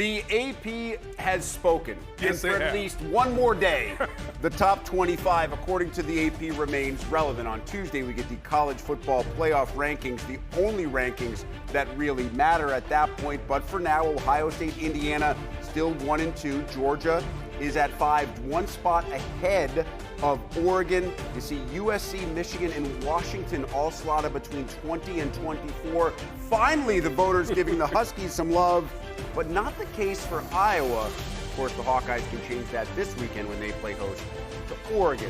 The AP has spoken. Yes, and for they at have. least one more day, the top 25, according to the AP, remains relevant. On Tuesday, we get the college football playoff rankings, the only rankings that really matter at that point. But for now, Ohio State, Indiana, still 1 and 2. Georgia is at 5, one spot ahead of Oregon. You see USC, Michigan, and Washington all slotted between 20 and 24. Finally, the voters giving the Huskies some love, but not the case for Iowa. Of course, the Hawkeyes can change that this weekend when they play host to Oregon.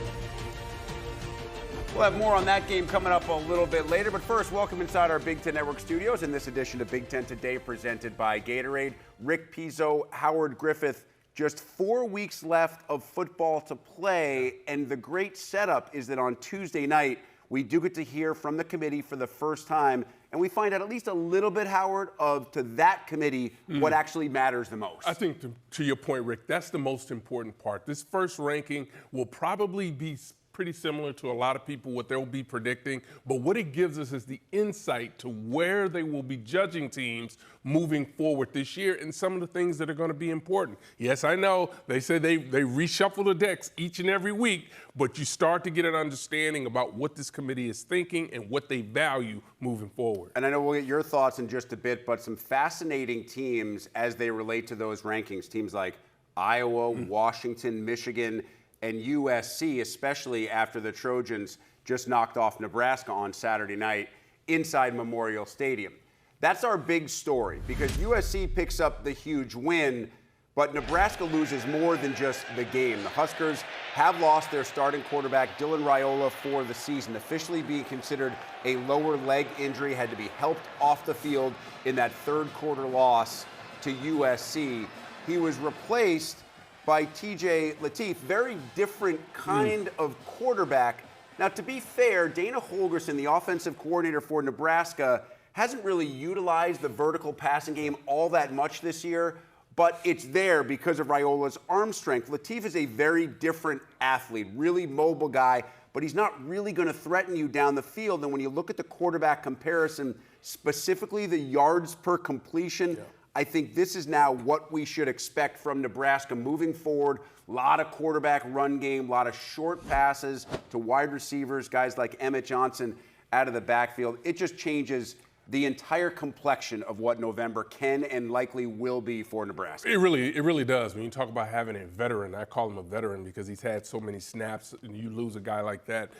We'll have more on that game coming up a little bit later, but first, welcome inside our Big Ten Network studios in this edition of Big Ten Today, presented by Gatorade. Rick Pizzo, Howard Griffith. Just 4 weeks left of football to play, and the great setup is that on Tuesday night, we do get to hear from the committee for the first time, and we find out at least a little bit, Howard, of to that committee what actually matters the most. I think, to your point, Rick, that's the most important part. This first ranking will probably be pretty similar to a lot of people what they'll be predicting, but what it gives us is the insight to where they will be judging teams moving forward this year and some of the things that are going to be important. Yes, I know they say they reshuffle the decks each and every week, but you start to get an understanding about what this committee is thinking and what they value moving forward. And I know we'll get your thoughts in just a bit, but some fascinating teams as they relate to those rankings. Teams like Iowa, Washington, Michigan, and USC, especially after the Trojans just knocked off Nebraska on Saturday night inside Memorial Stadium. That's our big story because USC picks up the huge win, but Nebraska loses more than just the game. The Huskers have lost their starting quarterback, Dylan Raiola, for the season, officially being considered a lower leg injury, had to be helped off the field in that third quarter loss to USC. He was replaced by TJ Lateef, very different kind of quarterback. Now, to be fair, Dana Holgorsen, the offensive coordinator for Nebraska, hasn't really utilized the vertical passing game all that much this year, but it's there because of Raiola's arm strength. Lateef is a very different athlete, really mobile guy, but he's not really going to threaten you down the field. And when you look at the quarterback comparison, specifically the yards per completion, I think this is now what we should expect from Nebraska moving forward. A lot of quarterback run game, a lot of short passes to wide receivers, guys like Emmett Johnson out of the backfield. It just changes the entire complexion of what November can and likely will be for Nebraska. It really does. When you talk about having a veteran, I call him a veteran because he's had so many snaps, and you lose a guy like that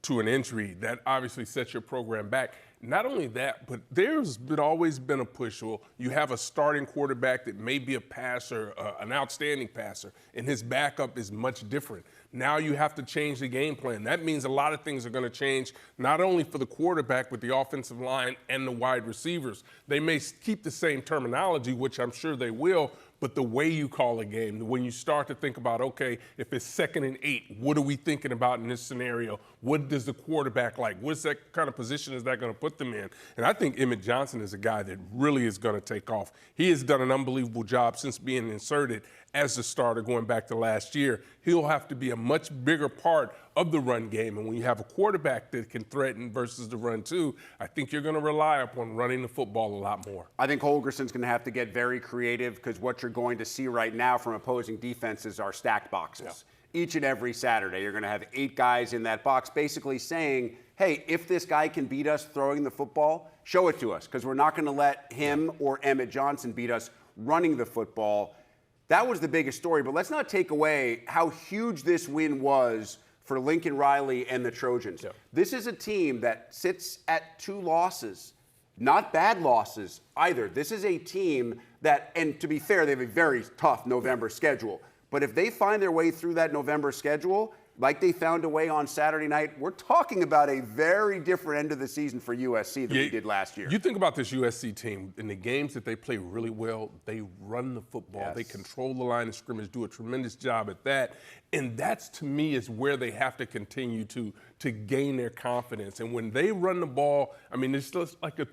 to an injury, that obviously sets your program back. Not only that, but there's always been a push. Well, you have a starting quarterback that may be a passer, an outstanding passer, and his backup is much different. Now you have to change the game plan. That means a lot of things are going to change, not only for the quarterback, but the offensive line and the wide receivers. They may keep the same terminology, which I'm sure they will, but the way you call a game, when you start to think about, okay, if it's 2nd and 8, what are we thinking about in this scenario? What does the quarterback like? What's that kind of position is that going to put them in? And I think Emmett Johnson is a guy that really is going to take off. He has done an unbelievable job since being inserted as the starter going back to last year. He'll have to be a much bigger part of the run game. And when you have a quarterback that can threaten versus the run too, I think you're going to rely upon running the football a lot more. I think Holgorsen's going to have to get very creative because what you're going to see right now from opposing defenses are stacked boxes. Each and every Saturday, you're going to have 8 guys in that box basically saying, hey, if this guy can beat us throwing the football, show it to us because we're not going to let him or Emmett Johnson beat us running the football. That was the biggest story, but let's not take away how huge this win was for Lincoln Riley and the Trojans. This is a team that sits at 2 losses, not bad losses either. This is a team that, and to be fair, they have a very tough November schedule. But if they find their way through that November schedule, like they found a way on Saturday night, we're talking about a very different end of the season for USC than we did last year. You think about this USC team, in the games that they play really well, they run the football, they control the line of scrimmage, do a tremendous job at that. And that's, to me, is where they have to continue to gain their confidence. And when they run the ball, I mean, it's just like a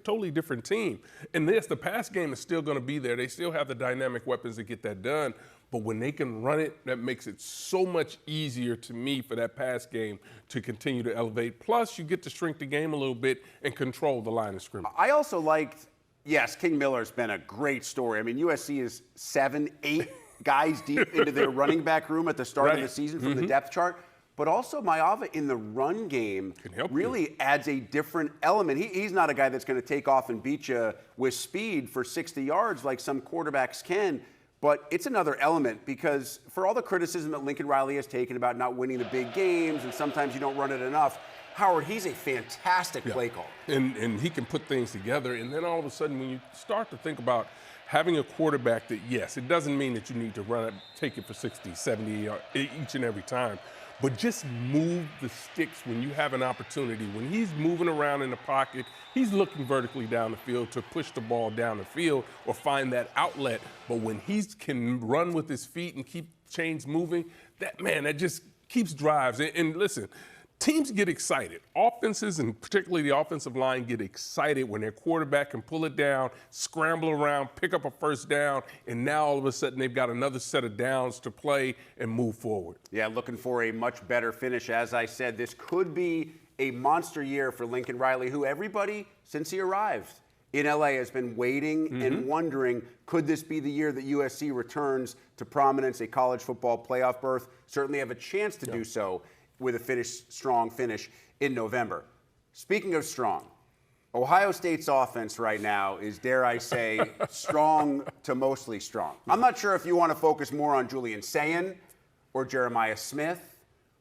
totally different team. And yes, the pass game is still going to be there. They still have the dynamic weapons to get that done. But when they can run it, that makes it so much easier to me for that pass game to continue to elevate. Plus, you get to shrink the game a little bit and control the line of scrimmage. I also liked yes, King Miller's been a great story. I mean, USC is 7, 8 guys deep into their running back room at the start of the season from the depth chart. But also Maiyava in the run game really adds a different element. He's not a guy that's going to take off and beat you with speed for 60 yards like some quarterbacks can. But it's another element because for all the criticism that Lincoln Riley has taken about not winning the big games and sometimes you don't run it enough, Howard, he's a fantastic play call. And he can put things together. And then all of a sudden when you start to think about having a quarterback that, yes, it doesn't mean that you need to run it, take it for 60, 70 yards each and every time. But just move the sticks when you have an opportunity. When he's moving around in the pocket, he's looking vertically down the field to push the ball down the field or find that outlet. But when he can run with his feet and keep chains moving, that just keeps drives. And listen, teams get excited. Offenses, and particularly the offensive line, get excited when their quarterback can pull it down, scramble around, pick up a first down, and now all of a sudden they've got another set of downs to play and move forward. Yeah, looking for a much better finish. As I said, this could be a monster year for Lincoln Riley, who everybody, since he arrived in LA, has been waiting and wondering, could this be the year that USC returns to prominence, a college football playoff berth? Certainly have a chance to do so with a strong finish in November. Speaking of strong, Ohio State's offense right now is, dare I say, strong to mostly strong. I'm not sure if you want to focus more on Julian Sayin or Jeremiah Smith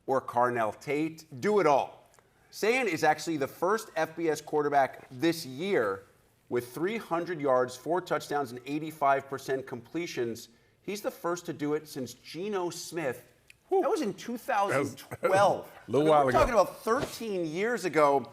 or Carnell Tate. Do it all. Sayin is actually the first FBS quarterback this year with 300 yards, 4 touchdowns, and 85% completions. He's the first to do it since Geno Smith. That was in 2012. We're talking about 13 years ago.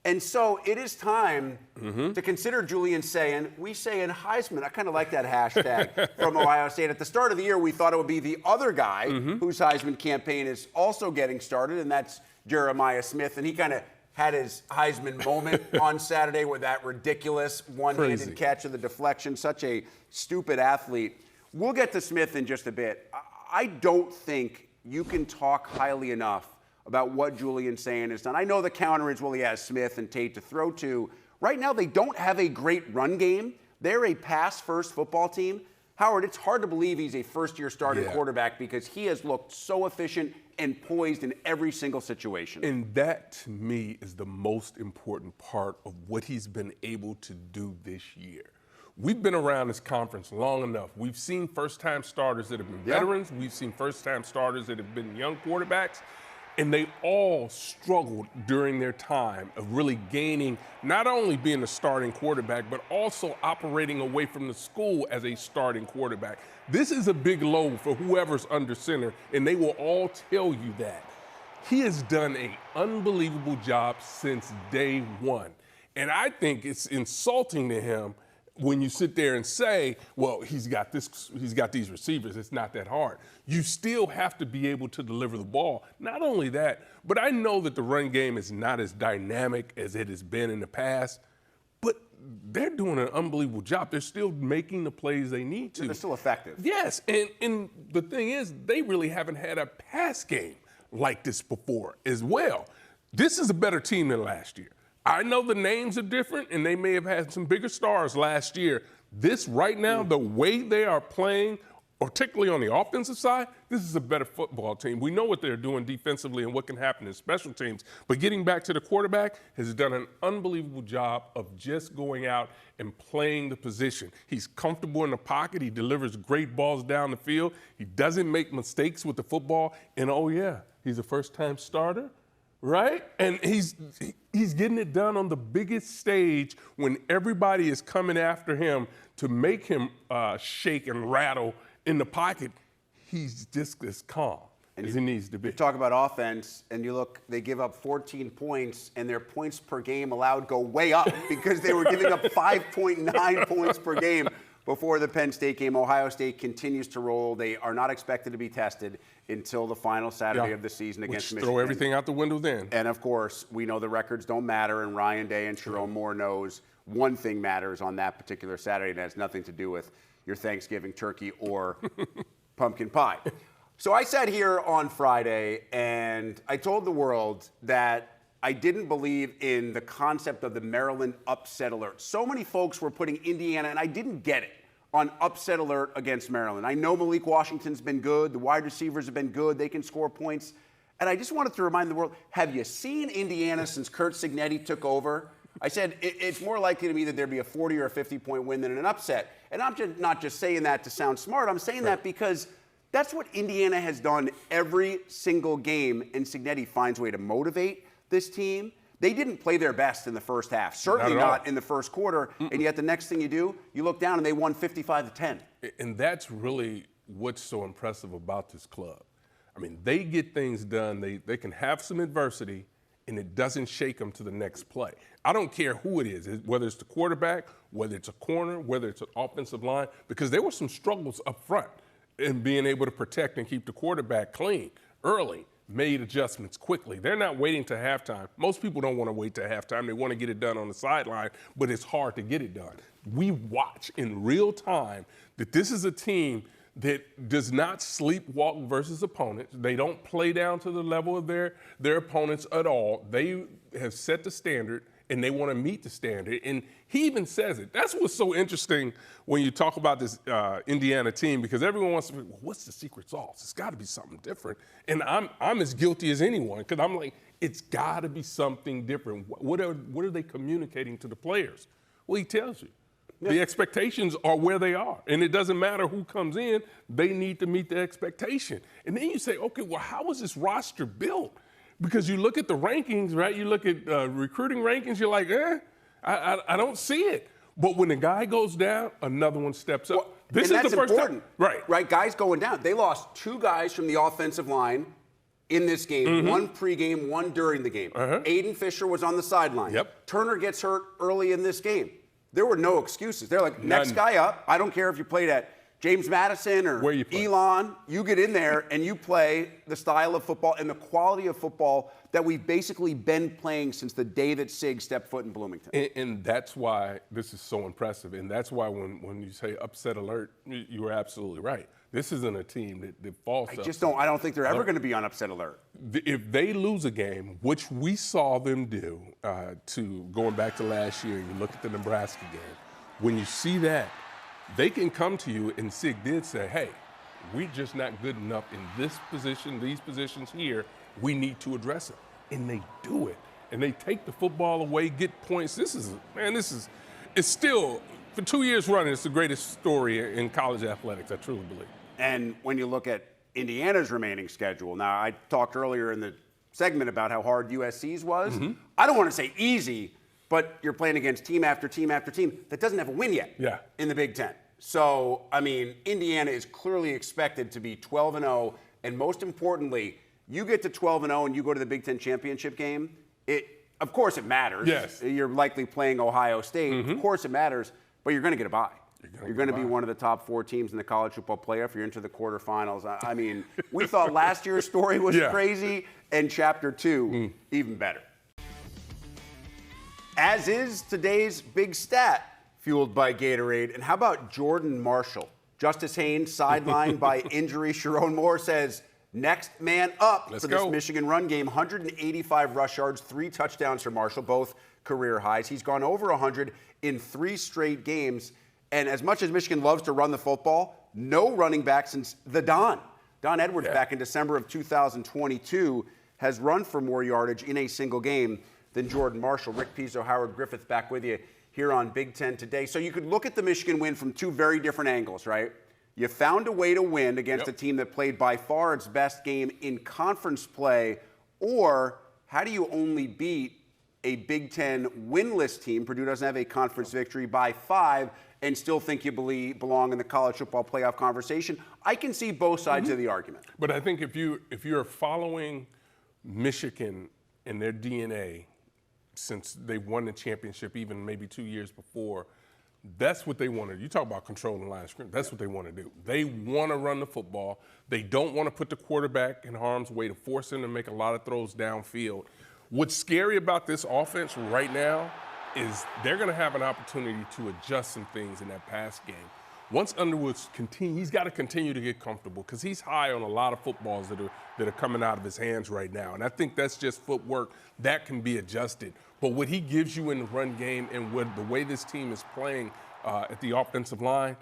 And so it is time to consider Julian Sayin. We say in Heisman. I kind of like that hashtag from Ohio State. At the start of the year, we thought it would be the other guy whose Heisman campaign is also getting started, and that's Jeremiah Smith. And he kind of had his Heisman moment on Saturday with that ridiculous one-handed catch of the deflection. Such a stupid athlete. We'll get to Smith in just a bit. I don't think you can talk highly enough about what Julian Sayin has done. I know the counter is, well, he has Smith and Tate to throw to. Right now, they don't have a great run game. They're a pass-first football team. Howard, it's hard to believe he's a first-year starting quarterback because he has looked so efficient and poised in every single situation. And that, to me, is the most important part of what he's been able to do this year. We've been around this conference long enough. We've seen first-time starters that have been veterans. We've seen first-time starters that have been young quarterbacks. And they all struggled during their time of really gaining, not only being a starting quarterback, but also operating away from the school as a starting quarterback. This is a big load for whoever's under center, and they will all tell you that. He has done an unbelievable job since day one. And I think it's insulting to him when you sit there and say, well, he's got these receivers, it's not that hard. You still have to be able to deliver the ball. Not only that, but I know that the run game is not as dynamic as it has been in the past, but they're doing an unbelievable job. They're still making the plays they need to. They're still effective. Yes, and the thing is, they really haven't had a pass game like this before as well. This is a better team than last year. I know the names are different, and they may have had some bigger stars last year. This right now, the way they are playing, particularly on the offensive side, this is a better football team. We know what they're doing defensively and what can happen in special teams. But getting back to the quarterback, has done an unbelievable job of just going out and playing the position. He's comfortable in the pocket. He delivers great balls down the field. He doesn't make mistakes with the football. And, oh, yeah, he's a first-time starter. Right? And he's getting it done on the biggest stage when everybody is coming after him to make him shake and rattle in the pocket. He's just as calm as he needs to be. You talk about offense, and you look, they give up 14 points, and their points per game allowed go way up because they were giving up 5.9 points per game before the Penn State game. Ohio State continues to roll. They are not expected to be tested until the final Saturday of the season against Michigan. Throw everything out the window then. And, of course, we know the records don't matter, and Ryan Day and Sharon Moore knows one thing matters on that particular Saturday, and it has nothing to do with your Thanksgiving turkey or pumpkin pie. So I sat here on Friday, and I told the world that I didn't believe in the concept of the Maryland upset alert. So many folks were putting Indiana, and I didn't get it, on upset alert against Maryland. I know Malik Washington's been good. The wide receivers have been good. They can score points. And I just wanted to remind the world, have you seen Indiana since Curt Cignetti took over? I said it's more likely to me that there'd be a 40 or a 50-point win than an upset. And I'm just not just saying that to sound smart. I'm saying that because that's what Indiana has done every single game, and Cignetti finds a way to motivate this team. They didn't play their best in the first half, certainly not in the first quarter, and yet the next thing you do, you look down and they won 55-10. And that's really what's so impressive about this club. I mean, they get things done. They can have some adversity, and it doesn't shake them to the next play. I don't care who it is, whether it's the quarterback, whether it's a corner, whether it's an offensive line, because there were some struggles up front in being able to protect and keep the quarterback clean early. Made adjustments quickly. They're not waiting to halftime. Most people don't want to wait to halftime. They want to get it done on the sideline, but it's hard to get it done. We watch in real time that this is a team that does not sleepwalk versus opponents. They don't play down to the level of their opponents at all. They have set the standard, and they want to meet the standard. And he even says it. That's what's so interesting when you talk about this Indiana team, because everyone wants to be, well, what's the secret sauce? It's got to be something different. And I'm as guilty as anyone, because I'm like, it's got to be something different. What are they communicating to the players? Well, he tells you. Yeah. The expectations are where they are. And it doesn't matter who comes in, they need to meet the expectation. And then you say, okay, well, how was this roster built? Because you look at the rankings, right? You look at recruiting rankings, you're like, I don't see it. But when the guy goes down, another one steps up. Well, this is the first important. Time. Right, guys going down. They lost 2 guys from the offensive line in this game, one pregame, one during the game. Aiden Fisher was on the sideline. Yep. Turner gets hurt early in this game. There were no excuses. They're like, next guy up. I don't care if you played at James Madison or Elon, you get in there and you play the style of football and the quality of football that we've basically been playing since the day that Sig stepped foot in Bloomington. And that's why this is so impressive. And that's why when you say upset alert, you were absolutely right. This isn't a team that falls. I don't think they're ever going to be on upset alert. If they lose a game, which we saw them do to going back to last year, you look at the Nebraska game, when you see that, they can come to you, and Sig did say, hey, we're just not good enough in this position, these positions here. We need to address it. And they do it. And they take the football away, get points. It's still, for 2 years running, it's the greatest story in college athletics, I truly believe. And when you look at Indiana's remaining schedule, now I talked earlier in the segment about how hard USC's was. I don't want to say easy, but you're playing against team after team after team that doesn't have a win yet in the Big Ten. So, I mean, Indiana is clearly expected to be 12-0, and most importantly, you get to 12-0 and you go to the Big Ten championship game, of course it matters. Yes. You're likely playing Ohio State. Of course it matters, but you're going to get a bye. You're going to be one of the top 4 teams in the college football playoff. You're into the quarterfinals. I mean, we thought last year's story was crazy, and Chapter 2 even better. As is today's big stat, fueled by Gatorade. And how about Jordan Marshall? Justice Haynes, sidelined by injury. Sharon Moore says, next man up for this Michigan run game. 185 rush yards, 3 touchdowns for Marshall, both career highs. He's gone over 100 in 3 straight games. And as much as Michigan loves to run the football, no running back since the Don Edwards back in December of 2022 has run for more yardage in a single game than Jordan Marshall. Rick Pizzo, Howard Griffith back with you here on Big Ten Today. So you could look at the Michigan win from 2 very different angles, right? You found a way to win against a team that played by far its best game in conference play, or how do you only beat a Big Ten winless team? Purdue doesn't have a conference victory by 5 and still think you belong in the college football playoff conversation. I can see both sides of the argument. But I think if you're following Michigan and their DNA since they won the championship, even maybe 2 years before, that's what they want to do. You talk about controlling the line of scrimmage. That's what they want to do. They want to run the football. They don't want to put the quarterback in harm's way to force him to make a lot of throws downfield. What's scary about this offense right now is they're going to have an opportunity to adjust some things in that pass game. once Underwood's he's got to continue to get comfortable because he's high on a lot of footballs that are coming out of his hands right now. And I think that's just footwork that can be adjusted. But what he gives you in the run game and the way this team is playing at the offensive line,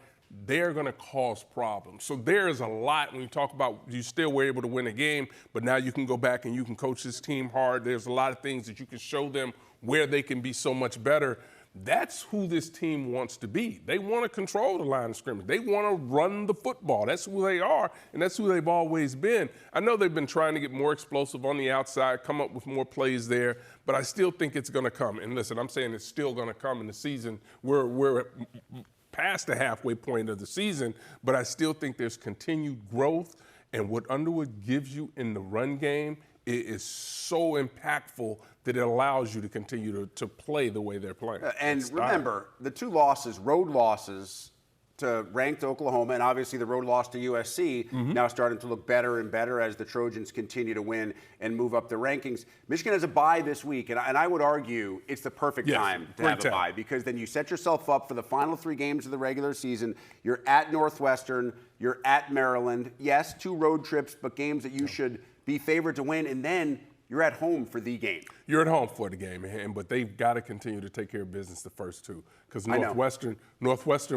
they're going to cause problems. So there is a lot when you talk about you still were able to win a game, but now you can go back and you can coach this team hard. There's a lot of things that you can show them where they can be so much better. That's who this team wants to be. They want to control the line of scrimmage. They want to run the football. That's who they are, and that's who they've always been. I know they've been trying to get more explosive on the outside, come up with more plays there, but I still think it's going to come. And listen, I'm saying it's still going to come in the season. We're past the halfway point of the season, but I still think there's continued growth, and what Underwood gives you in the run game, it is so impactful that it allows you to continue to play the way they're playing. And remember, the two losses, road losses to ranked Oklahoma, and obviously the road loss to USC, now starting to look better and better as the Trojans continue to win and move up the rankings. Michigan has a bye this week, and I would argue it's the perfect time to have a bye because then you set yourself up for the final 3 games of the regular season. You're at Northwestern, you're at Maryland. Yes, 2 road trips, but games that you should be favored to win, and then you're at home for the game. You're at home for the game, but they've got to continue to take care of business the first 2 because Northwestern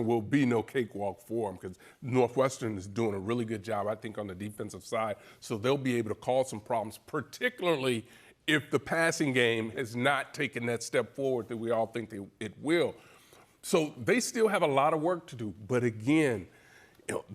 will be no cakewalk for them because Northwestern is doing a really good job, I think, on the defensive side. So they'll be able to cause some problems, particularly if the passing game has not taken that step forward that we all think it will. So they still have a lot of work to do. But again,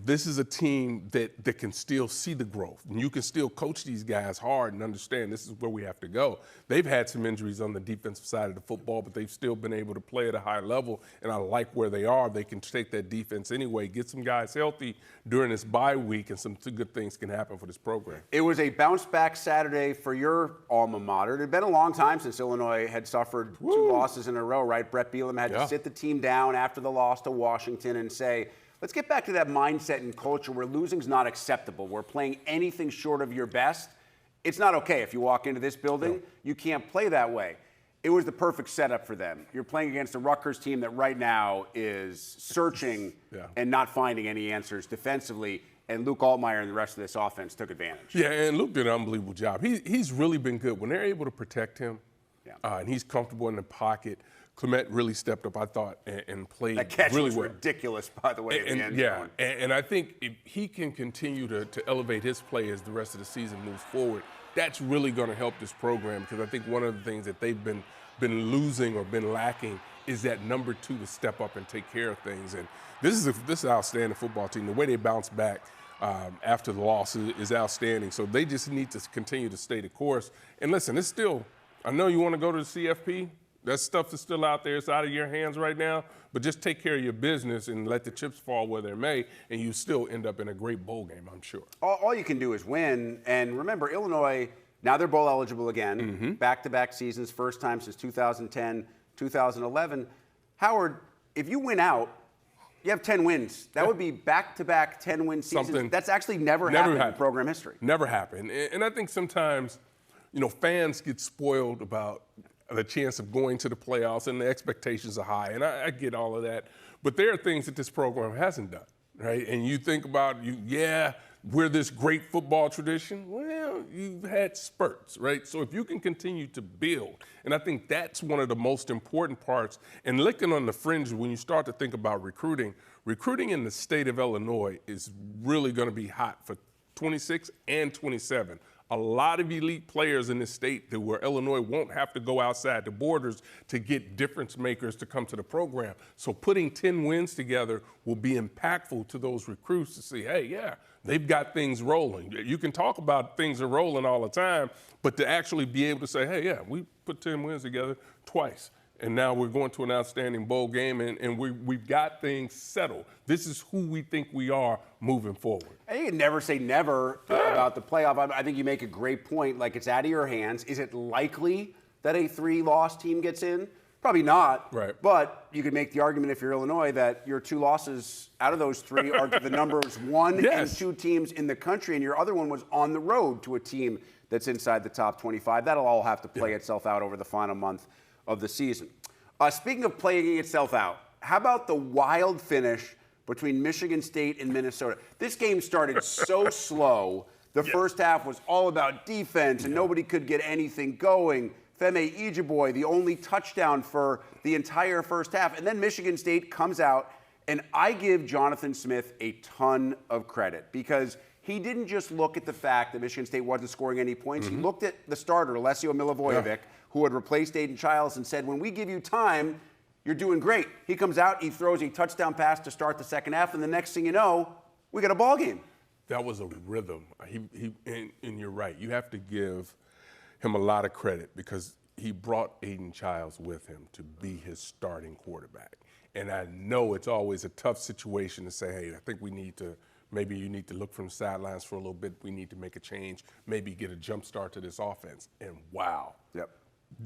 this is a team that can still see the growth. And you can still coach these guys hard and understand this is where we have to go. They've had some injuries on the defensive side of the football, but they've still been able to play at a high level, and I like where they are. They can take that defense anyway, get some guys healthy during this bye week, and some good things can happen for this program. It was a bounce-back Saturday for your alma mater. It had been a long time since Illinois had suffered 2 losses in a row, right? Brett Bielema had to sit the team down after the loss to Washington and say, let's get back to that mindset and culture where losing's not acceptable, where playing anything short of your best, it's not okay. If you walk into this building, you can't play that way. It was the perfect setup for them. You're playing against a Rutgers team that right now is searching and not finding any answers defensively, and Luke Altmaier and the rest of this offense took advantage. Yeah, and Luke did an unbelievable job. He's really been good. When they're able to protect him and he's comfortable in the pocket, Clement really stepped up, I thought, and played that catch really was well. Ridiculous, by the way, in the end zone. And I think if he can continue to elevate his play as the rest of the season moves forward, that's really going to help this program because I think one of the things that they've been losing or been lacking is that number 2 to step up and take care of things. And this is an outstanding football team. The way they bounce back after the loss is outstanding. So they just need to continue to stay the course. And listen, it's still, I know you want to go to the CFP. That stuff is still out there. It's out of your hands right now. But just take care of your business and let the chips fall where they may, and you still end up in a great bowl game, I'm sure. All you can do is win. And remember, Illinois, now they're bowl eligible again. Back-to-back seasons, first time since 2010, 2011. Howard, if you win out, you have 10 wins. That would be back-to-back 10-win seasons. That's actually never happened in program history. Never happened. And I think sometimes, fans get spoiled about the chance of going to the playoffs, and the expectations are high, and I get all of that. But there are things that this program hasn't done, right? And you think about, we're this great football tradition. Well, you've had spurts, right? So if you can continue to build, and I think that's one of the most important parts. And looking on the fringe, when you start to think about recruiting in the state of Illinois is really going to be hot for 26 and 27. A lot of elite players in this state where Illinois won't have to go outside the borders to get difference makers to come to the program. So putting 10 wins together will be impactful to those recruits to see, hey, they've got things rolling. You can talk about things are rolling all the time, but to actually be able to say, hey, we put 10 wins together twice. And now we're going to an outstanding bowl game, and we've got things settled. This is who we think we are moving forward. And you can never say never about the playoff. I think you make a great point. Like, it's out of your hands. Is it likely that a 3-loss team gets in? Probably not. Right. But you could make the argument if you're Illinois that your 2 losses out of those 3 are the numbers 1 and 2 teams in the country, and your other one was on the road to a team that's inside the top 25. That'll all have to play itself out over the final month of the season. Speaking of playing itself out, how about the wild finish between Michigan State and Minnesota. This game started so slow. The first half was all about defense, and nobody could get anything going. Femi Ijiboy, the only touchdown for the entire first half. And then Michigan State comes out, and I give Jonathan Smith a ton of credit because he didn't just look at the fact that Michigan State wasn't scoring any points. He looked at the starter, Alessio Milivojevic, who had replaced Aiden Childs, and said, when we give you time, you're doing great. He comes out, he throws a touchdown pass to start the second half, and the next thing you know, we got a ball game. That was a rhythm. And you're right. You have to give him a lot of credit because he brought Aiden Childs with him to be his starting quarterback. And I know it's always a tough situation to say, hey, I think maybe you need to look from the sidelines for a little bit. We need to make a change, maybe get a jump start to this offense. And wow. Yep.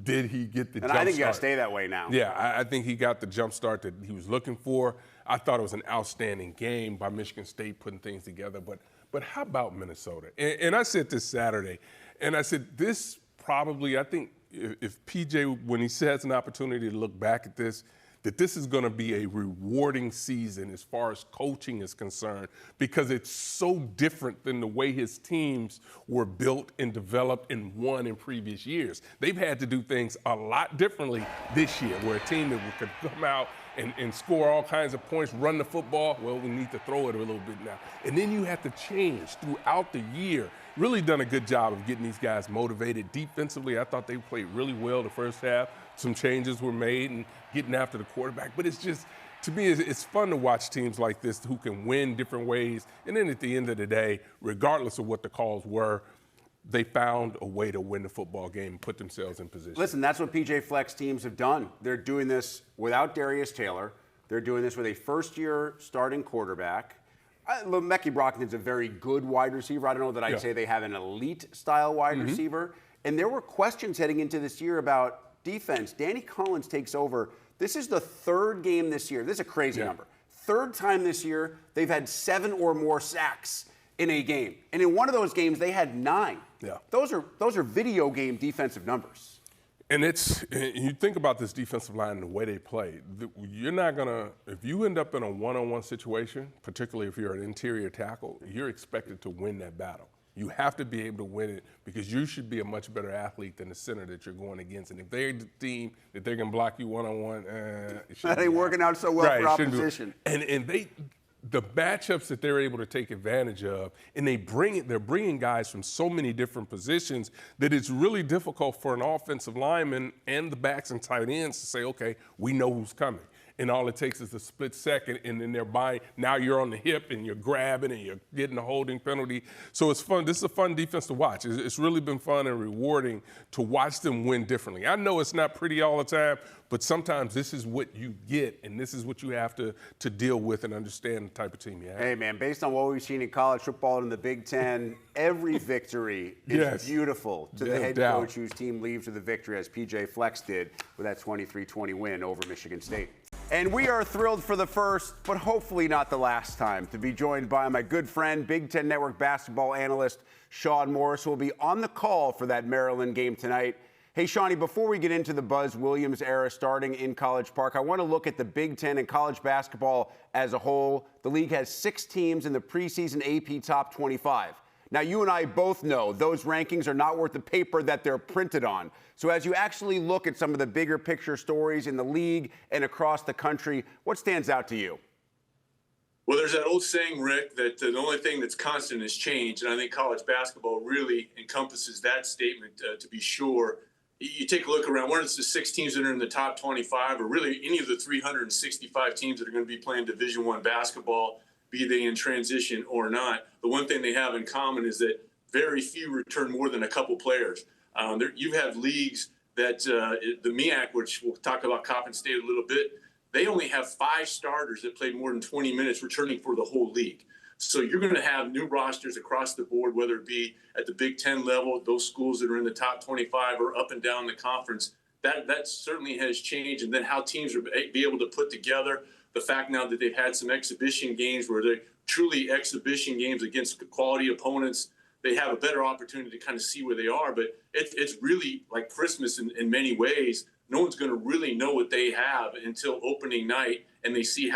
Did he get the jump start? And I think you got to stay that way now. Yeah, I think he got the jump start that he was looking for. I thought it was an outstanding game by Michigan State putting things together. But how about Minnesota? And I said this Saturday, and I said this probably, I think if PJ, when he has an opportunity to look back at this, that this is going to be a rewarding season as far as coaching is concerned because it's so different than the way his teams were built and developed and won in previous years. They've had to do things a lot differently this year where a team that could come out and score all kinds of points, run the football, well, we need to throw it a little bit now. And then you have to change throughout the year. Really done a good job of getting these guys motivated. Defensively, I thought they played really well the first half. Some changes were made and getting after the quarterback. But it's just, to me, it's fun to watch teams like this who can win different ways. And then at the end of the day, regardless of what the calls were, they found a way to win the football game and put themselves in position. Listen, that's what PJ Fleck's teams have done. They're doing this without Darius Taylor. They're doing this with a first-year starting quarterback. Lemeki Brockton's a very good wide receiver. I don't know that I'd say they have an elite-style wide receiver. And there were questions heading into this year about defense. Danny Collins takes over. This is the third game this year. This is a crazy number. Third time this year, they've had 7 or more sacks in a game. And in one of those games, they had 9. Yeah. Those are video game defensive numbers. And you think about this defensive line and the way they play. You're not going to, if you end up in a one-on-one situation, particularly if you're an interior tackle, you're expected to win that battle. You have to be able to win it because you should be a much better athlete than the center that you're going against. And if they're the team that they can block you one-on-one, that ain't working out so well for opposition. And the matchups that they're able to take advantage of, and they're bringing guys from so many different positions that it's really difficult for an offensive lineman and the backs and tight ends to say, okay, we know who's coming. And all it takes is a split second, and then they're buying. Now you're on the hip, and you're grabbing, and you're getting a holding penalty. So it's fun. This is a fun defense to watch. It's really been fun and rewarding to watch them win differently. I know it's not pretty all the time, but sometimes this is what you get, and this is what you have to deal with and understand the type of team you have. Hey, man, based on what we've seen in college football and in the Big Ten, every victory is beautiful to the head coach whose team leaves with a victory, as PJ Fleck did with that 23-20 win over Michigan State. And we are thrilled for the first, but hopefully not the last time, to be joined by my good friend, Big Ten Network basketball analyst Sean Morris, who will be on the call for that Maryland game tonight. Hey, Shawnee, before we get into the Buzz Williams era starting in College Park, I want to look at the Big Ten and college basketball as a whole. The league has 6 teams in the preseason AP Top 25. Now, you and I both know those rankings are not worth the paper that they're printed on. So as you actually look at some of the bigger picture stories in the league and across the country, what stands out to you? Well, there's that old saying, Rick, that the only thing that's constant is change. And I think college basketball really encompasses that statement to be sure. You take a look around, whether it's the 6 teams that are in the top 25 or really any of the 365 teams that are going to be playing Division I basketball, be they in transition or not. The one thing they have in common is that very few return more than a couple players. You have leagues that the MEAC, which we'll talk about Coppin State a little bit, they only have 5 starters that played more than 20 minutes returning for the whole league. So you're going to have new rosters across the board, whether it be at the Big Ten level, those schools that are in the top 25 or up and down the conference. That certainly has changed. And then how teams are be able to put together the fact now that they've had some exhibition games where they're truly exhibition games against quality opponents. They have a better opportunity to kind of see where they are. But it's really like Christmas in many ways. No one's going to really know what they have until opening night, and they see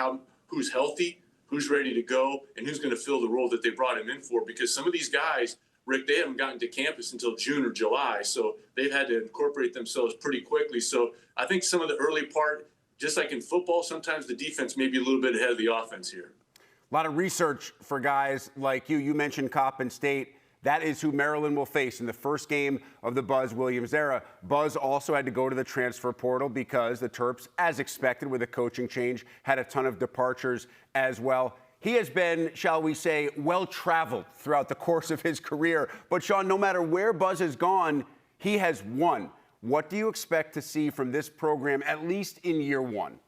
who's healthy, who's ready to go, and who's going to fill the role that they brought him in for. Because some of these guys, Rick, they haven't gotten to campus until June or July, so they've had to incorporate themselves pretty quickly. So I think some of the early part, just like in football, sometimes the defense may be a little bit ahead of the offense here. A lot of research for guys like you. You mentioned Coppin State. That is who Maryland will face in the first game of the Buzz Williams era. Buzz also had to go to the transfer portal because the Terps, as expected with a coaching change, had a ton of departures as well. He has been, shall we say, well-traveled throughout the course of his career. But, Sean, no matter where Buzz has gone, he has won. What do you expect to see from this program, at least in year one?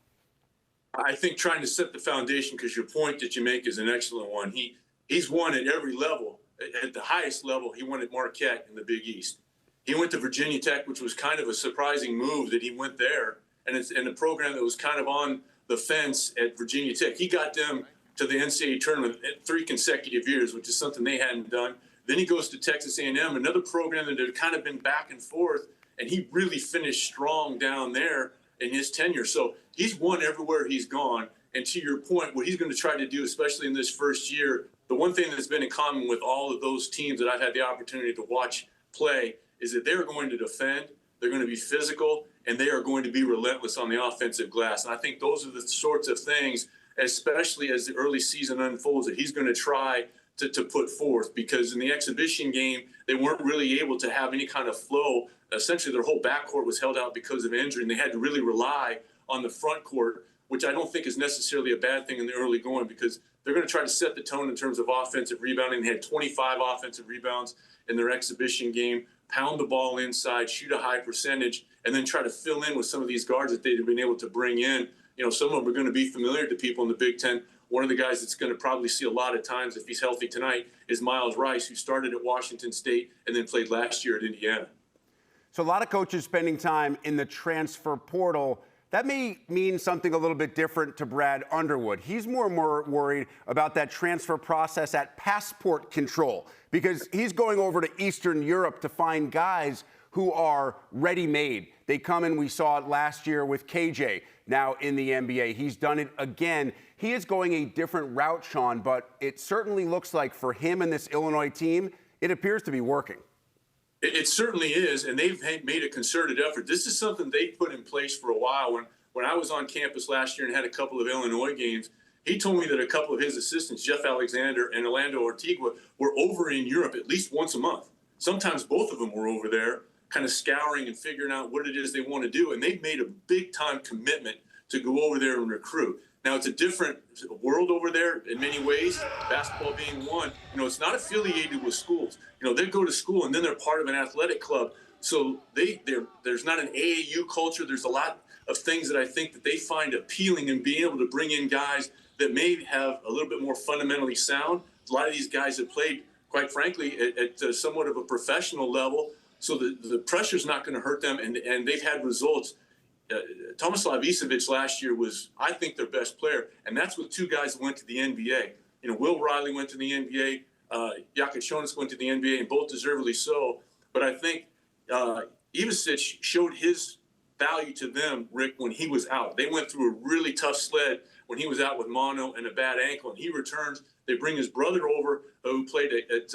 I think trying to set the foundation, because your point that you make is an excellent one. He's won at every level. At the highest level, he won at Marquette in the Big East. He went to Virginia Tech, which was kind of a surprising move that he went there. And it's in a program that was kind of on the fence at Virginia Tech. He got them to the NCAA tournament 3 consecutive years, which is something they hadn't done. Then he goes to Texas A&M, another program that had kind of been back and forth, and he really finished strong down there in his tenure. So he's won everywhere he's gone. And to your point, what he's going to try to do, especially in this first year, the one thing that's been in common with all of those teams that I've had the opportunity to watch play is that they're going to defend, they're going to be physical, and they are going to be relentless on the offensive glass. And I think those are the sorts of things, especially as the early season unfolds, that he's going to try to put forth, because in the exhibition game, they weren't really able to have any kind of flow. Essentially, their whole backcourt was held out because of injury, and they had to really rely on the front court, which I don't think is necessarily a bad thing in the early going, because they're going to try to set the tone in terms of offensive rebounding. They had 25 offensive rebounds in their exhibition game, pound the ball inside, shoot a high percentage, and then try to fill in with some of these guards that they've been able to bring in. You know, some of them are going to be familiar to people in the Big Ten. One of the guys that's going to probably see a lot of times, if he's healthy tonight, is Miles Rice, who started at Washington State and then played last year at Indiana. So a lot of coaches spending time in the transfer portal. That may mean something a little bit different to Brad Underwood. He's more and more worried about that transfer process at passport control, because he's going over to Eastern Europe to find guys who are ready-made. They come in, we saw it last year with KJ, now in the NBA. He's done it again. He is going a different route, Sean, but it certainly looks like for him and this Illinois team, it appears to be working. It certainly is, and they've made a concerted effort. This is something they put in place for a while. When I was on campus last year and had a couple of Illinois games, he told me that a couple of his assistants, Jeff Alexander and Orlando Ortigua, were over in Europe at least once a month. Sometimes both of them were over there, kind of scouring and figuring out what it is they want to do. And they've made a big-time commitment to go over there and recruit. Now, it's a different world over there in many ways, basketball being one. You know, it's not affiliated with schools. You know, they go to school and then they're part of an athletic club. So there's not an AAU culture. There's a lot of things that I think that they find appealing in being able to bring in guys that may have a little bit more fundamentally sound. A lot of these guys have played, quite frankly, at somewhat of a professional level. So the pressure's not going to hurt them, and they've had results. Tomislav Isavic last year was, I think, their best player, and that's with 2 guys that went to the NBA. You know, Will Riley went to the NBA, Jakob Jonas went to the NBA, and both deservedly so. But I think Isavic showed his value to them, Rick, when he was out. They went through a really tough sled when he was out with mono and a bad ankle, and he returns. They bring his brother over, who played at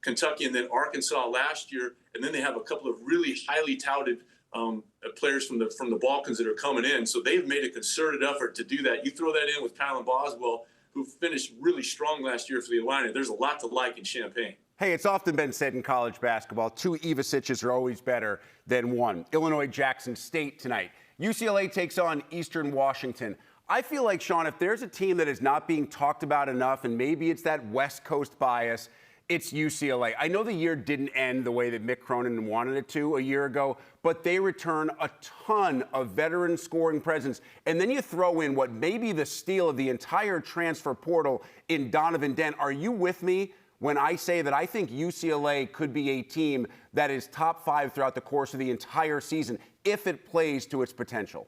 Kentucky and then Arkansas last year, and then they have a couple of really highly touted players from the Balkans that are coming in. So they've made a concerted effort to do that. You throw that in with Kylan Boswell, who finished really strong last year for the Illini. There's a lot to like in Champaign. Hey, it's often been said in college basketball, 2 Ivasic's are always better than 1. Illinois Jackson State tonight. UCLA takes on Eastern Washington. I feel like, Sean, if there's a team that is not being talked about enough, and maybe it's that West Coast bias, it's UCLA. I know the year didn't end the way that Mick Cronin wanted it to a year ago, but they return a ton of veteran scoring presence. And then you throw in what may be the steal of the entire transfer portal in Donovan Dent. Are you with me when I say that I think UCLA could be a team that is top 5 throughout the course of the entire season if it plays to its potential?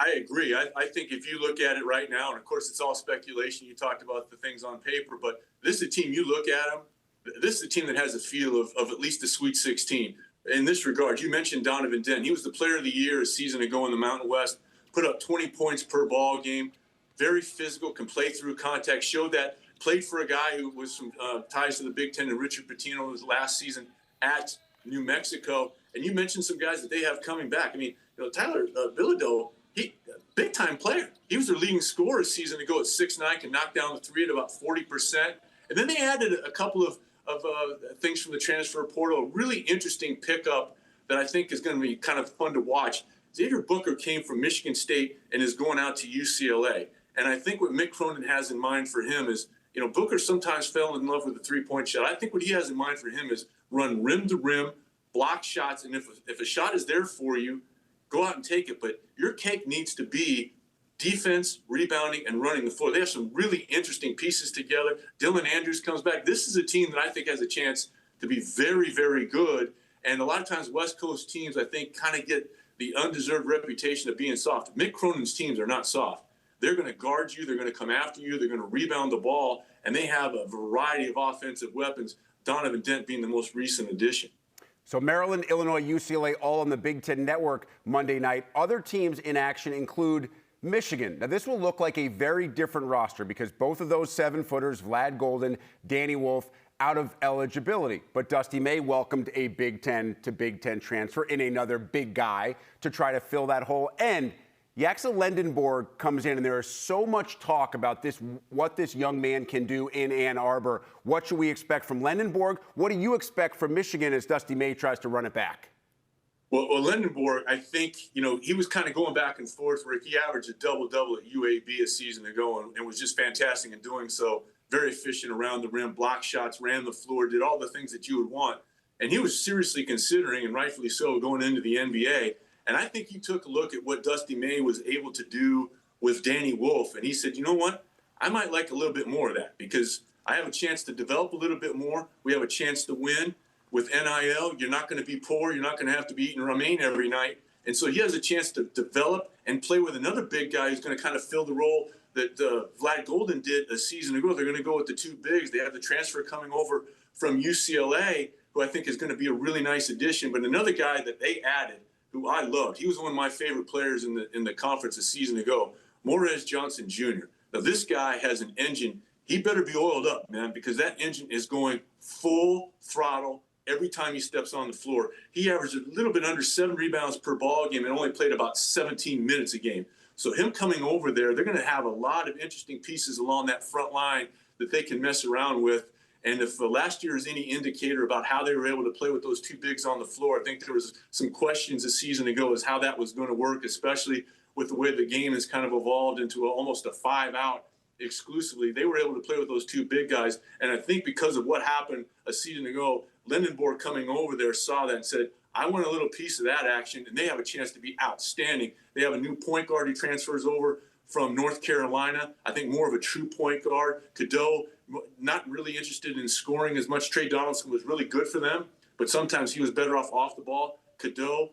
I agree. I think if you look at it right now, and of course it's all speculation, you talked about the things on paper, but this is a team, you look at them, this is a team that has a feel of at least the Sweet 16. In this regard, you mentioned Donovan Dent. He was the player of the year a season ago in the Mountain West, put up 20 points per ball game, very physical, can play through contact, showed that, played for a guy who was some ties to the Big Ten, and Richard Pitino was last season at New Mexico. And you mentioned some guys that they have coming back. I mean, Tyler Bilodeau, he big-time player. He was their leading scorer a season ago at 6'9", can knock down the three at about 40%. And then they added a couple of things from the transfer portal, a really interesting pickup that I think is going to be kind of fun to watch. Xavier Booker came from Michigan State and is going out to UCLA. And I think what Mick Cronin has in mind for him is, Booker sometimes fell in love with the three-point shot. I think what he has in mind for him is run rim to rim, block shots, and if a shot is there for you, go out and take it. But your cake needs to be defense, rebounding, and running the floor. They have some really interesting pieces together. Dylan Andrews comes back. This is a team that I think has a chance to be very, very good. And a lot of times West Coast teams, I think, kind of get the undeserved reputation of being soft. Mick Cronin's teams are not soft. They're going to guard you. They're going to come after you. They're going to rebound the ball. And they have a variety of offensive weapons, Donovan Dent being the most recent addition. So Maryland, Illinois, UCLA, all on the Big Ten Network Monday night. Other teams in action include Michigan. Now, this will look like a very different roster because both of those seven-footers, Vlad Golden, Danny Wolf, out of eligibility. But Dusty May welcomed a Big Ten to Big Ten transfer in another big guy to try to fill that hole. And Yaxa Lendenborg comes in, and there is so much talk about what this young man can do in Ann Arbor. What should we expect from Lendenborg? What do you expect from Michigan as Dusty May tries to run it back? Well, Lendenborg, I think, he was kind of going back and forth where he averaged a double-double at UAB a season ago and was just fantastic in doing so. Very efficient around the rim, blocked shots, ran the floor, did all the things that you would want. And he was seriously considering, and rightfully so, going into the NBA. And I think he took a look at what Dusty May was able to do with Danny Wolf. And he said, you know what? I might like a little bit more of that because I have a chance to develop a little bit more. We have a chance to win. With NIL, you're not going to be poor. You're not going to have to be eating romaine every night. And so he has a chance to develop and play with another big guy who's going to kind of fill the role that Vlad Golden did a season ago. They're going to go with the two bigs. They have the transfer coming over from UCLA, who I think is going to be a really nice addition. But another guy that they added, who I loved, he was one of my favorite players in the conference a season ago, Morez Johnson Jr. Now, this guy has an engine. He better be oiled up, man, because that engine is going full throttle every time he steps on the floor. He averaged a little bit under 7 rebounds per ball game and only played about 17 minutes a game. So him coming over there, they're going to have a lot of interesting pieces along that front line that they can mess around with. And if last year is any indicator about how they were able to play with those two bigs on the floor, I think there was some questions a season ago as how that was going to work, especially with the way the game has kind of evolved into almost a 5-out exclusively. They were able to play with those two big guys. And I think because of what happened a season ago, Lendenborg coming over there saw that and said, I want a little piece of that action, and they have a chance to be outstanding. They have a new point guard who transfers over from North Carolina. I think more of a true point guard. Cadeau, not really interested in scoring as much. Trey Donaldson was really good for them, but sometimes he was better off the ball. Cadeau,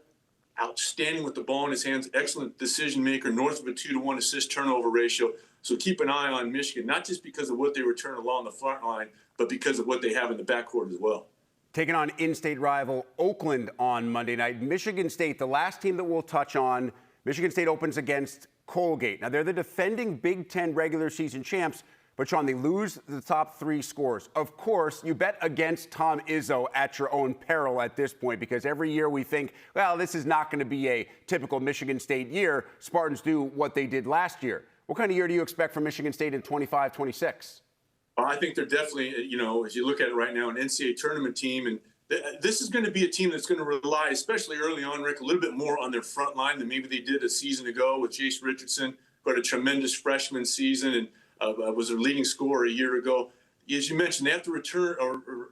outstanding with the ball in his hands, excellent decision maker, north of a 2-to-1 assist turnover ratio. So keep an eye on Michigan, not just because of what they return along the front line, but because of what they have in the backcourt as well. Taking on in-state rival Oakland on Monday night. Michigan State, the last team that we'll touch on, Michigan State opens against Colgate. Now, they're the defending Big Ten regular season champs, but, Sean, they lose the top 3 scores. Of course, you bet against Tom Izzo at your own peril at this point because every year we think, well, this is not going to be a typical Michigan State year. Spartans do what they did last year. What kind of year do you expect from Michigan State in 25-26? I think they're definitely, as you look at it right now, an NCAA tournament team. And this is going to be a team that's going to rely, especially early on, Rick, a little bit more on their front line than maybe they did a season ago with Jace Richardson, who had a tremendous freshman season and was their leading scorer a year ago. As you mentioned, they have to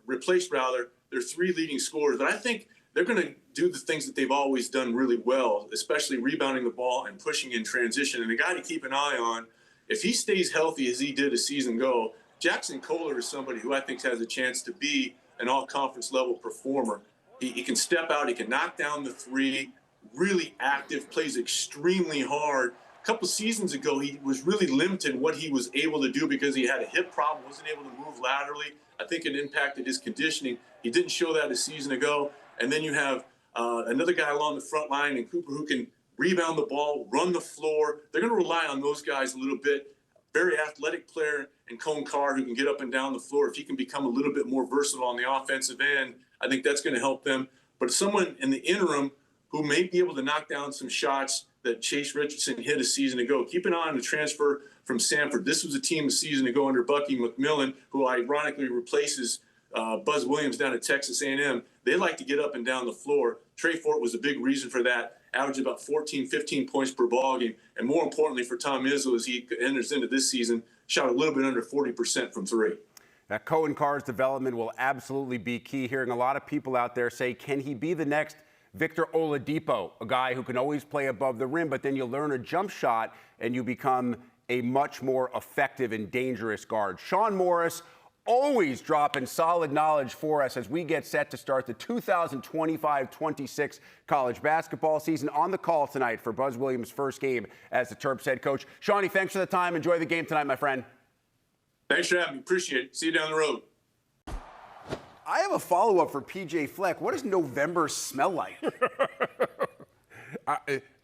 replace their 3 leading scorers. But I think they're going to do the things that they've always done really well, especially rebounding the ball and pushing in transition. And the guy to keep an eye on, if he stays healthy as he did a season ago, Jackson Kohler is somebody who I think has a chance to be an all-conference level performer. He can step out, he can knock down the 3, really active, plays extremely hard. A couple seasons ago, he was really limited in what he was able to do because he had a hip problem, wasn't able to move laterally. I think it impacted his conditioning. He didn't show that a season ago. And then you have another guy along the front line in Cooper who can rebound the ball, run the floor. They're going to rely on those guys a little bit. very athletic player in Cone Carr who can get up and down the floor. If he can become a little bit more versatile on the offensive end, I think that's going to help them. But someone in the interim who may be able to knock down some shots that Chase Richardson hit a season ago. Keep an eye on the transfer from Samford. This was a team a season ago under Bucky McMillan, who ironically replaces Buzz Williams down at Texas A&M. They like to get up and down the floor. Trey Fort was a big reason for that, averaged about 14, 15 points per ball game. And more importantly for Tom Izzo, as he enters into this season, shot a little bit under 40% from three. That Cohen Carr's development will absolutely be key. Hearing a lot of people out there say, can he be the next Victor Oladipo, a guy who can always play above the rim, but then you learn a jump shot and you become a much more effective and dangerous guard. Sean Morris always dropping solid knowledge for us as we get set to start the 2025-26 college basketball season. On the call tonight for Buzz Williams' first game as the Terps head coach. Shawnee, thanks for the time. Enjoy the game tonight, my friend. Thanks for having me. Appreciate it. See you down the road. I have a follow-up for PJ Fleck. What does November smell like?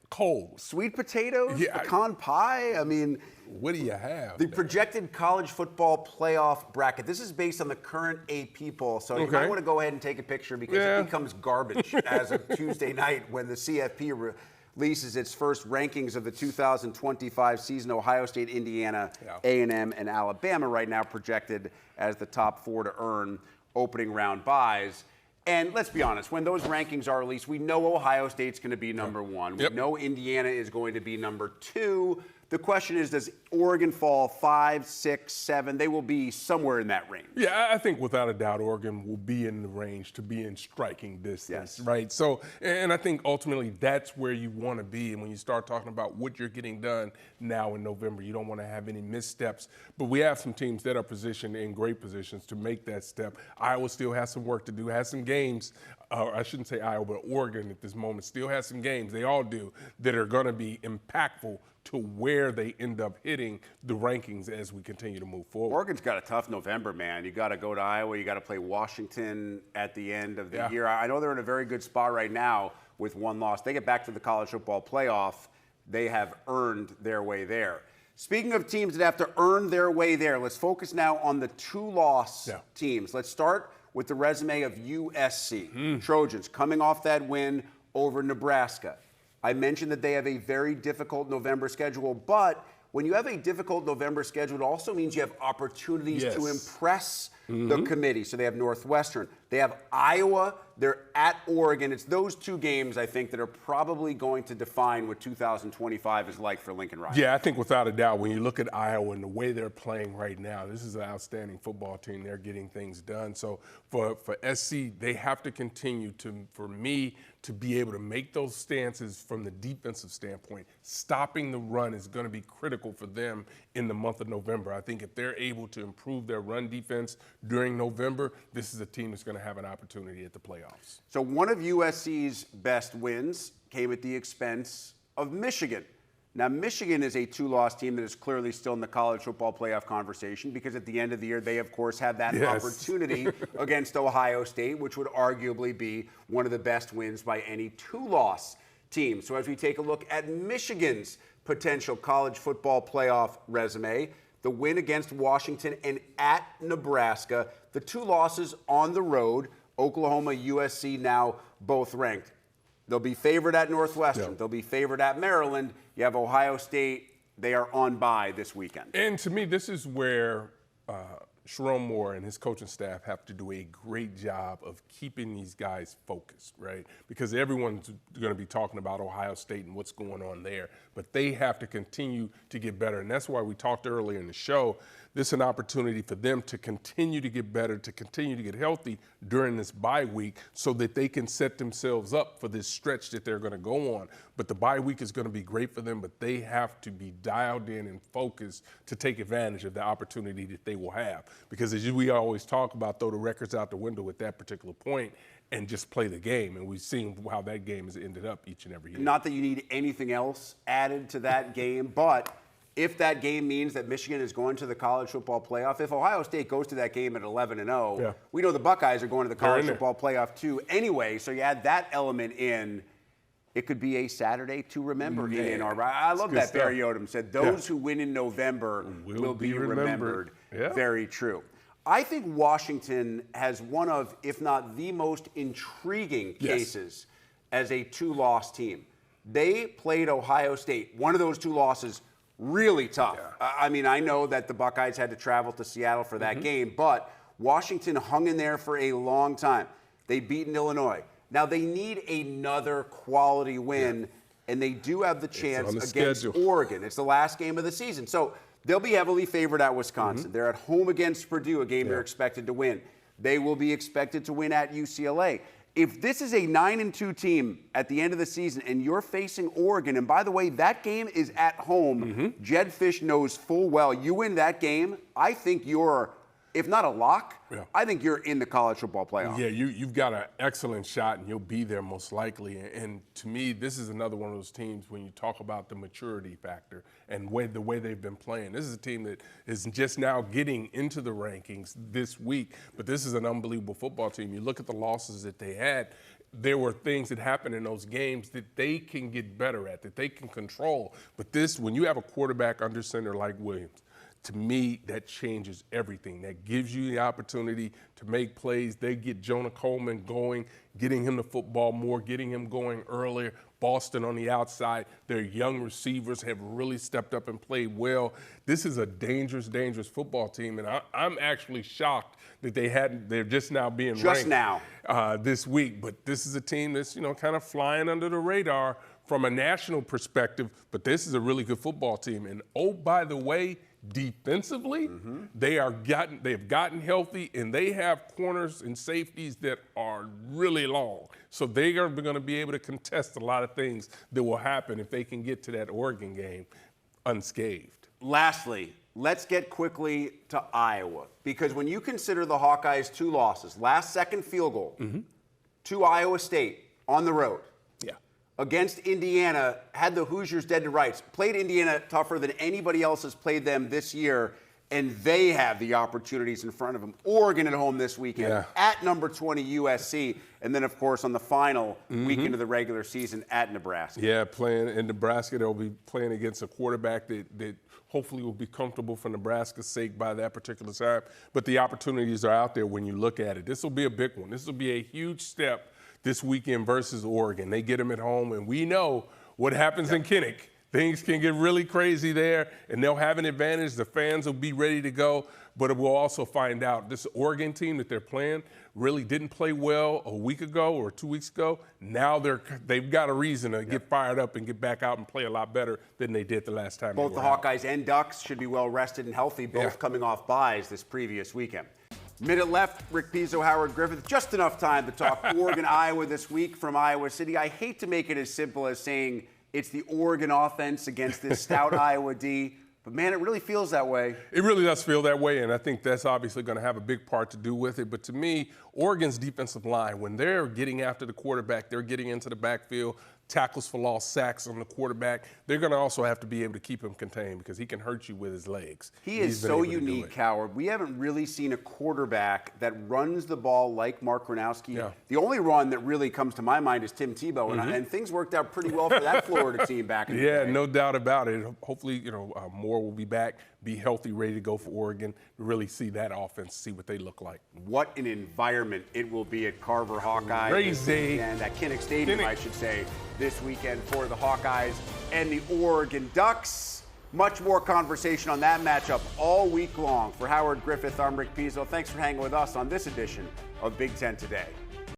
Cold. Sweet potatoes? Yeah, pecan pie? I mean, what do you have? The projected college football playoff bracket. This is based on the current AP poll, so you might want to go ahead and take a picture because it becomes garbage as of Tuesday night when the CFP releases its first rankings of the 2025 season. Ohio State, Indiana, A&M, and Alabama right now projected as the top four to earn opening round buys. And let's be honest, when those rankings are released, we know Ohio State's going to be number one. We know Indiana is going to be number two. The question is, does Oregon fall 5, 6, 7? They will be somewhere in that range. Yeah, I think without a doubt, Oregon will be in the range to be in striking distance, right? So, and I think ultimately that's where you want to be. And when you start talking about what you're getting done now in November, you don't want to have any missteps. But we have some teams that are positioned in great positions to make that step. Iowa still has some work to do, has some games. I shouldn't say Iowa, but Oregon at this moment still has some games, they all do, that are going to be impactful to where they end up hitting the rankings as we continue to move forward. Oregon's got a tough November, man. You got to go to Iowa. You got to play Washington at the end of the year. I know they're in a very good spot right now with one loss. They get back to the college football playoff. They have earned their way there. Speaking of teams that have to earn their way there, let's focus now on the two-loss teams. Let's start with the resume of USC. Trojans coming off that win over Nebraska. I mentioned that they have a very difficult November schedule, but when you have a difficult November schedule, it also means you have opportunities to impress the committee. So they have Northwestern, they have Iowa, they're at Oregon. It's those two games, I think, that are probably going to define what 2025 is like for Lincoln Riley. Yeah, I think without a doubt, when you look at Iowa and the way they're playing right now, this is an outstanding football team. They're getting things done. So for SC, they have to continue for me to be able to make those stances from the defensive standpoint. Stopping the run is going to be critical for them in the month of November. I think if they're able to improve their run defense during November, this is a team that's going to have an opportunity at the playoffs. So one of USC's best wins came at the expense of Michigan. Now, Michigan is a two-loss team that is clearly still in the college football playoff conversation because at the end of the year, they, of course, have that opportunity against Ohio State, which would arguably be one of the best wins by any two-loss team. So as we take a look at Michigan's potential college football playoff resume, the win against Washington and at Nebraska, the two losses on the road, Oklahoma, USC now both ranked. They'll be favored at Northwestern. They'll be favored at Maryland. You have Ohio State. They are on bye this weekend. And to me, this is where Sharon Moore and his coaching staff have to do a great job of keeping these guys focused, right? Because everyone's going to be talking about Ohio State and what's going on there, but they have to continue to get better. And that's why we talked earlier in the show, this is an opportunity for them to continue to get better, to continue to get healthy during this bye week so that they can set themselves up for this stretch that they're going to go on. But the bye week is going to be great for them, but they have to be dialed in and focused to take advantage of the opportunity that they will have. Because as we always talk about, throw the records out the window at that particular point and just play the game. And we've seen how that game has ended up each and every year. Not that you need anything else added to that game, but if that game means that Michigan is going to the college football playoff, if Ohio State goes to that game at 11-0, we know the Buckeyes are going to the college football playoff too anyway, so you add that element in. it could be a Saturday to remember in Ann Arbor. I love that. Barry Odom said, those who win in November will be remembered. Yeah. Very true. I think Washington has one of, if not the most intriguing cases as a two-loss team. They played Ohio State. One of those two losses, really tough. Yeah. I mean, I know that the Buckeyes had to travel to Seattle for that game, but Washington hung in there for a long time. They beat Illinois. Now, they need another quality win, and they do have the chance against Oregon. It's the last game of the season. So they'll be heavily favored at Wisconsin. They're at home against Purdue, a game they're expected to win. They will be expected to win at UCLA. If this is a 9-2 team at the end of the season and you're facing Oregon, and by the way, that game is at home, Jed Fish knows full well you win that game, I think you're, if not a lock, I think you're in the college football playoff. Yeah, you've got an excellent shot, and you'll be there most likely. And to me, this is another one of those teams when you talk about the maturity factor and the way they've been playing. This is a team that is just now getting into the rankings this week, but this is an unbelievable football team. You look at the losses that they had, there were things that happened in those games that they can get better at, that they can control. But this, when you have a quarterback under center like Williams, to me, that changes everything. That gives you the opportunity to make plays. They get Jonah Coleman going, getting him the football more, getting him going earlier. Boston on the outside. Their young receivers have really stepped up and played well. This is a dangerous, dangerous football team, and I'm actually shocked that they're just now being ranked this week. But this is a team that's, kind of flying under the radar from a national perspective, but this is a really good football team. And oh, by the way, defensively, they've gotten healthy, and they have corners and safeties that are really long. So they are going to be able to contest a lot of things that will happen if they can get to that Oregon game unscathed. Lastly, let's get quickly to Iowa, because when you consider the Hawkeyes' two losses, last-second field goal to Iowa State on the road, against Indiana, had the Hoosiers dead to rights, played Indiana tougher than anybody else has played them this year, and they have the opportunities in front of them. Oregon at home this weekend, at number 20 USC, and then, of course, on the final weekend of the regular season at Nebraska. Yeah, playing in Nebraska, they'll be playing against a quarterback that hopefully will be comfortable for Nebraska's sake by that particular time. But the opportunities are out there when you look at it. This will be a big one. This will be a huge step this weekend versus Oregon. They get them at home, and we know what happens in Kinnick. Things can get really crazy there, and they'll have an advantage. The fans will be ready to go, but we'll also find out this Oregon team that they're playing really didn't play well a week ago or 2 weeks ago. Now they've got a reason to get fired up and get back out and play a lot better than they did the last time. Both the Hawkeyes and Ducks should be well rested and healthy, both coming off byes this previous weekend. Minute left, Rick Pizzo, Howard Griffith. Just enough time to talk Oregon, Iowa this week from Iowa City. I hate to make it as simple as saying it's the Oregon offense against this stout Iowa D, but man, it really feels that way. It really does feel that way, and I think that's obviously going to have a big part to do with it. But to me, Oregon's defensive line, when they're getting after the quarterback, they're getting into the backfield, tackles for loss, sacks on the quarterback, they're going to also have to be able to keep him contained because he can hurt you with his legs. He is so unique, Howard. We haven't really seen a quarterback that runs the ball like Mark Gronowski. The only run that really comes to my mind is Tim Tebow, and things worked out pretty well for that Florida team back in the day. No doubt about it. Hopefully, Moore will be back, be healthy, ready to go for Oregon, really see that offense, see what they look like. What an environment it will be at Carver Hawkeye. Crazy. And at Kinnick Stadium, I should say, this weekend for the Hawkeyes and the Oregon Ducks. Much more conversation on that matchup all week long. For Howard Griffith, I'm Rick Pizzo. Thanks for hanging with us on this edition of Big Ten Today.